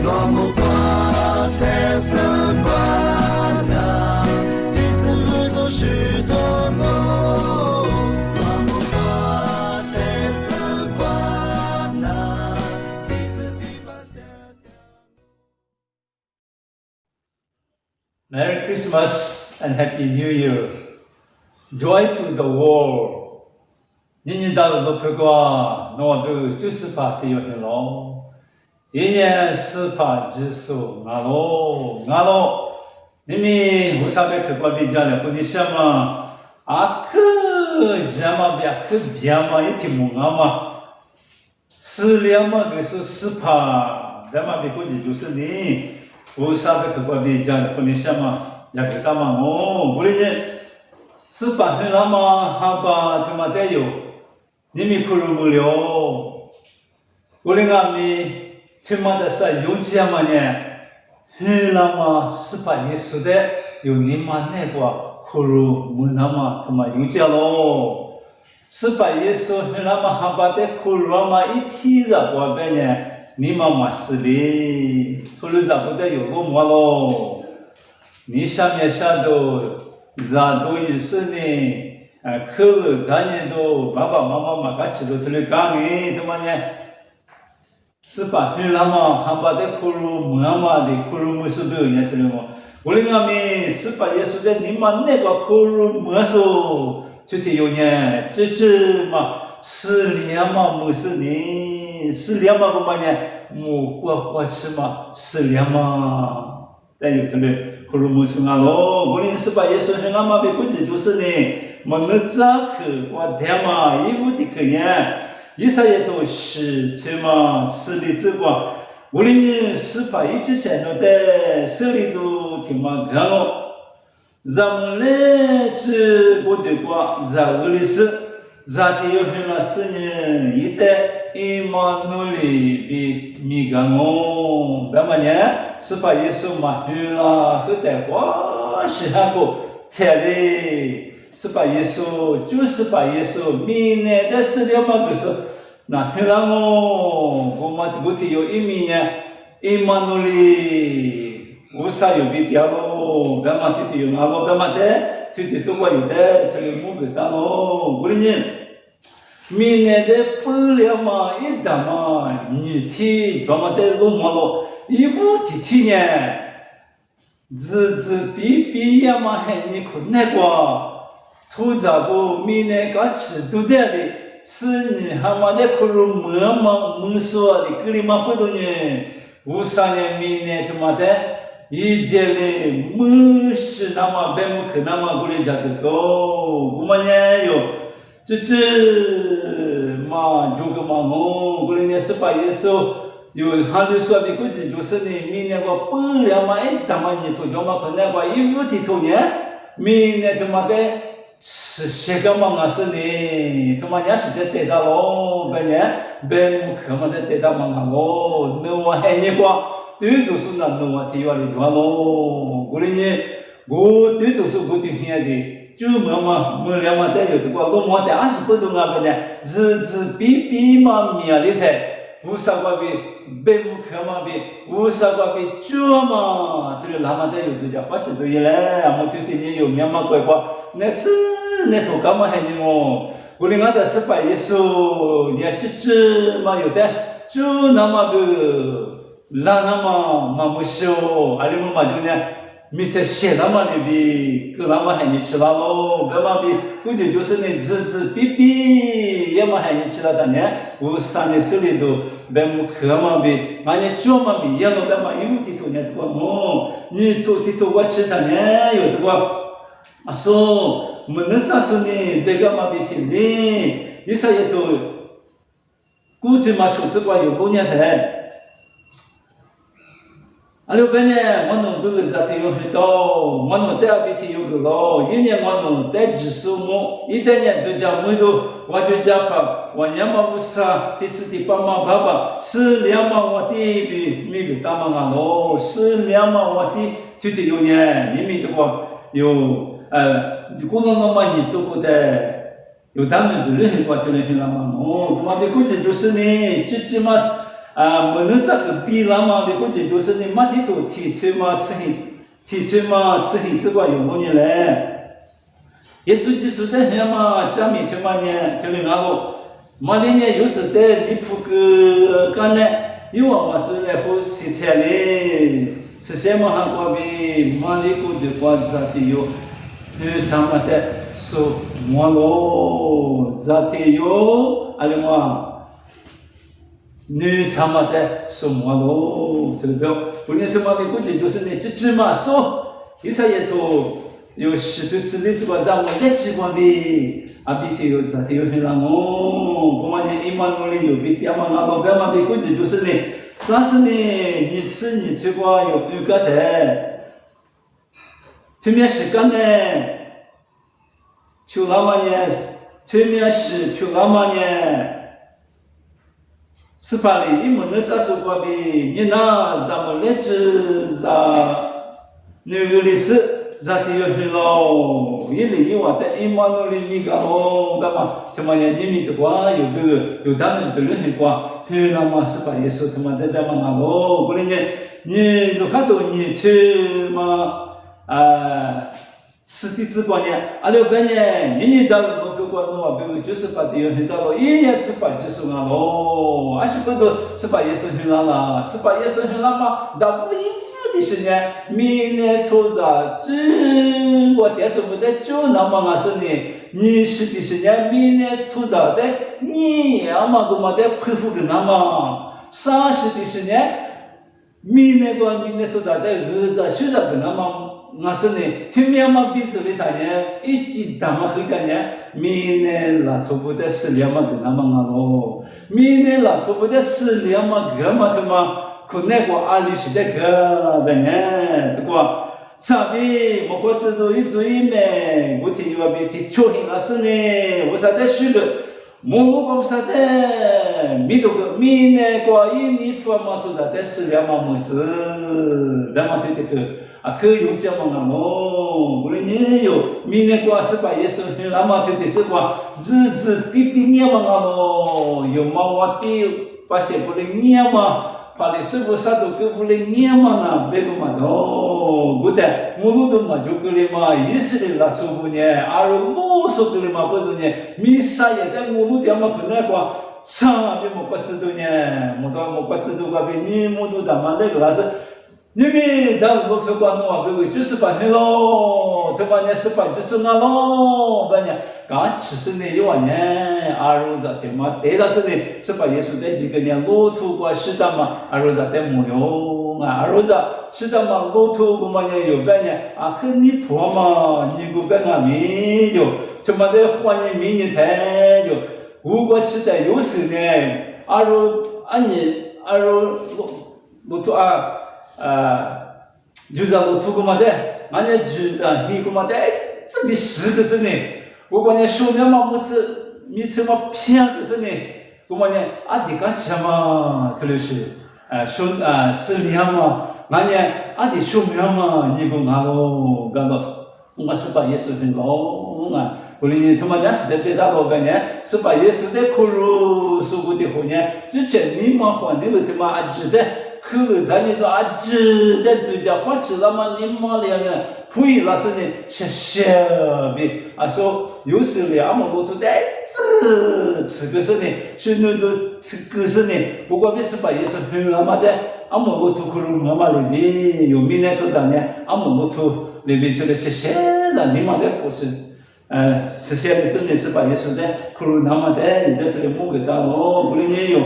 Vamos bater semana,第次都是多梦。Vamos bater semana，第次地把下掉。Merry Christmas and Happy New Year. Joy to the world. 年年大日都快过，我都就是怕得有很老。一年四怕几数俺喽，你们为啥别去过别家了？或者什么？啊去家嘛别去别嘛，一天没俺嘛。四两嘛个是四怕，别嘛别估计就是你。为啥别去过别家了？或者什么？也去干嘛哦？不然呢？四怕很老嘛，哈巴他妈得有。你们可能不了，我的俺们他妈的是有这么呢，很那么是把耶稣的有你们那个可能没那么他妈有这喽，是把耶稣很那么哈巴的可能嘛一天的过半年，你们嘛是的，所以咱不得有个么喽，你下面下头咱都也是呢。可乐咱也都爸爸妈妈嘛，嘎起都出来干的，他妈呢，是把很那么还把的苦肉么嘛的苦肉么是都人家出来么？我的俺们是把耶稣的你们那个苦肉么说，就是有呢，这嘛是两嘛么是呢，是两嘛个嘛呢，我吃嘛是两嘛，但有出来苦肉么是俺喽，我的是把耶稣很俺嘛别估计就是呢。么那咋去？我天嘛，衣服的去呢？一啥也都是，对嘛？是的，这个我的人是把一之前弄的，手里头挺嘛干哦。咱们来这我的话，咱我的是，咱的有很多事呢，一代一嘛努力比米干哦，干嘛呢？是把耶稣嘛，后代话是那个菜嘞。是把耶稣，就是把耶稣，明年的4月嘛，就是那很让我嘛这个天有一明年，一嘛努力，无啥有比掉咯，干嘛天有俺咯，干嘛的，天都过有的，这里没个单咯，我的人，明年的不了嘛，一打嘛，你天干嘛的落嘛咯，衣服天呢，比呀嘛，还你困难过。初咋个明年刚吃都得的，吃你还嘛得可能没说的，这里嘛不懂呢。为啥呢？明年他妈的，一节嘞没是那么白木去那么过来这个我们呢哟，这嘛这个嘛我过来呢是把耶稣有还有说的估计就是呢，明年我不了嘛，他妈你头叫嘛可能我衣服的头呢，明年他妈的。是些个嘛？是呢，他妈也是在得到喽，半年白木克嘛在得到嘛喽，那我还你个，对就是那我提话的就话喽，我的呢，我对就是我对现的，就嘛没了嘛，但有的话，我嘛但是不懂啊，半年日比嘛面里才，无啥个比白木克嘛比，无啥个比这嘛，这里那么的有的家伙是对嘞，我对你有面嘛怪怪。那是那头干嘛还你我？我的俺的是把耶稣，你这嘛有的，就那么个那么没修，阿里么嘛就呢，밑에写那么的比，个那么还你吃了喽，那么比估计就是那日比，也么还你吃了的呢，我上的手里头，别么可嘛比，俺你做嘛比，也弄别么有的头呢，这个么，你头我吃的呢，有的个。啊，说，我们咋说呢？别个嘛别听呢，一啥也都，估计嘛出这个有5年才。啊，6年我弄这个咋的有很多，我弄带别提有个咯，一年我弄带几十亩，一年都讲没多，我就讲怕，我年嘛不啥，第次的爸爸，4年嘛我的比没个大嘛俺咯，4年嘛我的就有年，你们的话有。工作那么你都不得，有他们个人话就能听了嘛？哦，我们估计就是呢，这嘛没能这个比了嘛，的估计就是你马蹄都提推嘛吃黑之瓜有5年嘞。耶稣基督在那嘛，家里推嘛呢，推了那个，马里呢有时在离谱个干呢，有啊嘛做来好洗菜嘞，是什么韩国比马里国的瓜子的有，有什么的说马罗咋的有，阿里嘛。你他妈的说马路，对不对？不然他妈的估计就是你这嘛说，一啥也都有许多次例子吧，让我来几光的，啊，比提有咋提有很难哦，我们讲一万努力有比点嘛，那老板嘛的估计就是你，啥是你吃你推广有个的，推面时间呢，就那么呢，推面是就那么呢。18里，你们能咋说过比？你那咱们来自咋那个历史咋提有很老，一里有话的一万努力你个哦，干嘛？他妈的你们的话有这个有他们的人很话，很那么18也是他妈的他妈那咯，不然你都看到你去嘛实地之光呢，阿六个呢，年到了我不管我，比如98的有很到了，1年18就是啊咯，而且不多18也是很难啦，18也是很难嘛，但不应付的是呢，明年抽着，只我电视不得就那么啊是呢，你是的是呢，明年抽着的，你要么个么的佩服个那么，30的是呢，明年抽着的儿子学着个那么。我是呢，前面嘛比这里大呢，一季大嘛后家呢，明年拉出不得10两嘛，跟他们啊咯，明年拉出不得10两嘛，个嘛他妈，可那个阿里是的个的呢，这个差别莫过是都一做一枚，我听话别听确定了是呢，我啥的许个，我啥的，米多个明年个一年付嘛出的10两嘛么子，两嘛对这个。啊，可以这么啊咯，不然你有明年过18也是很那么就这个日子比年嘛啊咯，有嘛我的把些不能年嘛，把你师傅啥都给不能年嘛呢，别个嘛咯，不得我路都嘛就给你嘛，意思的那师傅呢，而啰嗦给你嘛不是呢，米啥也在我路点嘛可能个。啥你莫不知道呢？莫不知道个别你莫都他妈那个那是。你们当时客观的话，比如98年咯，他妈年18就是俺咯，不然刚其实呢有话呢，20咋的嘛？对了是呢，18也是在几个年路途过是的嘛，20咋的没了啊，20咋是的嘛，路途我们也有个呢，啊，跟你婆嘛，你个个俺没有，他妈的欢迎明年才有，如果期待有时呢，20按你路途啊。就是路途个嘛的，俺家就是你个嘛的，这边10个是呢，我讲呢手面嘛么子，米吃嘛偏个是呢，我讲呢阿弟干吃嘛，特别是手10两嘛，俺家阿弟手面嘛，你个俺咯，干到我18也是很老啊，我哩他妈家是在最大老板呢，18也是在考入收购的后呢，就真你嘛换的了他妈记得。可咱你说啊，值得对家花起了嘛？你妈两个不一那是呢，小呗。啊说有时呢，俺们路途的这个是呢，所以那个这个是呢，不过18也是很那么的，俺们路途可能那么里面有明年说啥呢？俺们路途里面就那小的，你妈的不是。小的真的18也是的，可能那么的，你在这里摸个到哦，不能也有。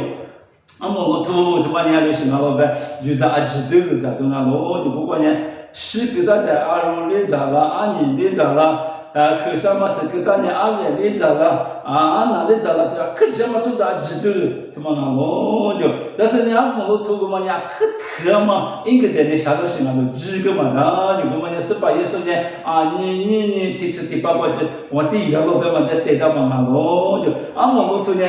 俺们路途这帮年就是俺老板，就是阿几多个咋都俺老就不管呢，10个大的20里咋了，2年里咋了，可什么10个大呢2年里咋了，哪里咋了？这可什么做的几多个，他妈俺老就，这是呢俺们路途个嘛呢，可特嘛，一个在那下头是俺都几个嘛，就个嘛呢18也是呢，你提出第8个去，我第2个老板嘛在对他嘛俺老就，俺们路途呢。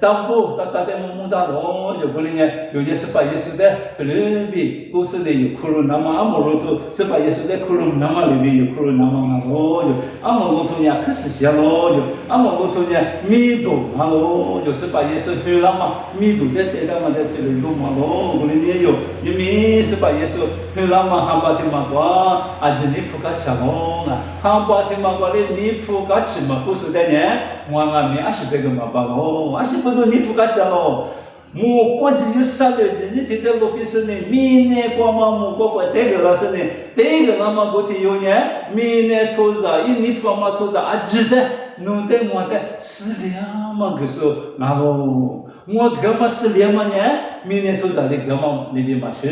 tambu takate mumuda no yo kulinya yo Yesupa Yesu de kulubi kusu de yo kulu nama amoroto Sepa Yesu de kulu nama lebi yo kulu nama ngalo yo amorotonya kesisia lo yo amorotonya mido ngalo yo Sepa Yesu hulama mido de dama de telu malo kulinya yo yumi Sepa Yesu hulama hamba timagwa ajini fukachamo na hamba timagwa le ni fukachima kusu de ne mwangami ashibega mabalo ashibudu ni fukachamo mu kwaji yusale ni tide lopisene mine kwa mamu kwa dege lasene dege nama goti yonya mine toza ini fama toza ajide nude mwate sliama geso nalo mwa gama sliama nya mine toza le gama libi mashi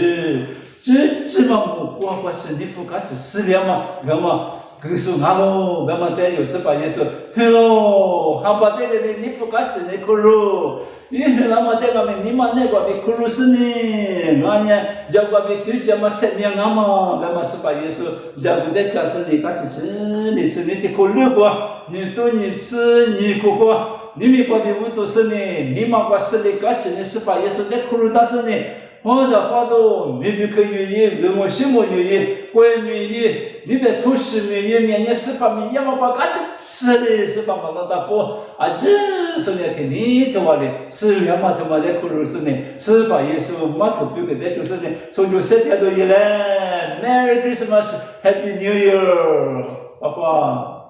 zhima mu kwa ni fukachi sliama gama 그래서 나도 나한테 요셉아 예수 hello 하바데레 니프까지 내 걸로 이 나한테 가면 니만 내가 비 걸로스니 아니야 자가비 뒤지마 세명아마 나마스바 예수 자부데 자스니 같이 니스니티 걸려고 니또니 스니 고고 님이 바비 우도스니 니마가 스리 같이 니스바 예수 내 걸로다스니 화도 미비크 유이 너무 심오 유이 꼬에미이 니베 초심이 미에 스파미 야마바 같이 스파마 나다고 아주 소녀티니 저와리 스야마토마데 쿠르스네 스파 예수 마크 뷰게 대주스네 소주 세테도 일레 메리 크리스마스 해피 뉴 이어 아빠